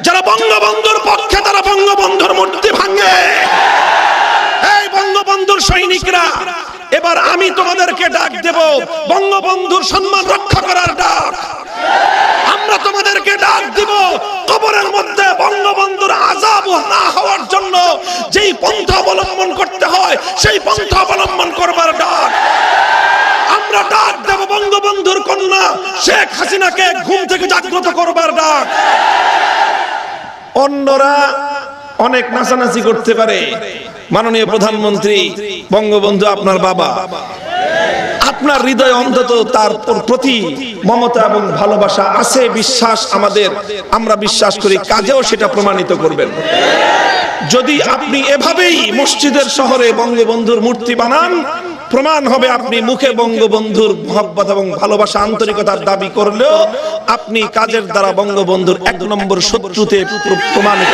যারা বঙ্গবন্ধুর পক্ষে তারা বঙ্গবন্ধুর মূর্তি ভাঙে। এই বঙ্গবন্ধুর সৈনিকরা, এবার আমি তোমাদেরকে ডাক দেব, বঙ্গবন্ধুর সম্মান রক্ষা করার ডাক। আমরা তোমাদেরকে ডাক দিব, কবরের মধ্যে বঙ্গবন্ধুর আযাব না হওয়ার জন্য যেই পন্থা অবলম্বন করতে হয় সেই পন্থা অবলম্বন করবার ডাক। আমরা ডাক দেব বঙ্গবন্ধুর কন্যা শেখ হাসিনাকে ঘুম থেকে জাগ্রত করবার ডাক। অন্যরা অনেক নাচানাচি করতে পারে, মাননীয় প্রধানমন্ত্রী বঙ্গবন্ধু আপনার বাবা, আপনার হৃদয়ে অন্তত তার প্রতি মমতা এবং ভালোবাসা আছে, বিশ্বাস আমাদের, আমরা বিশ্বাস করি, কাজেও সেটা প্রমাণিত করবেন। যদি আপনি এভাবেই মসজিদের শহরে বঙ্গবন্ধুর মূর্তি বানান, প্রমাণ হবে আপনি মুখে বঙ্গবন্ধুর মহব্বত এবং ভালোবাসা আন্তরিকতার দাবি করলেও আপনি কাজের দ্বারা বঙ্গবন্ধুর 1 নম্বর শত্রুতে প্রমাণিত।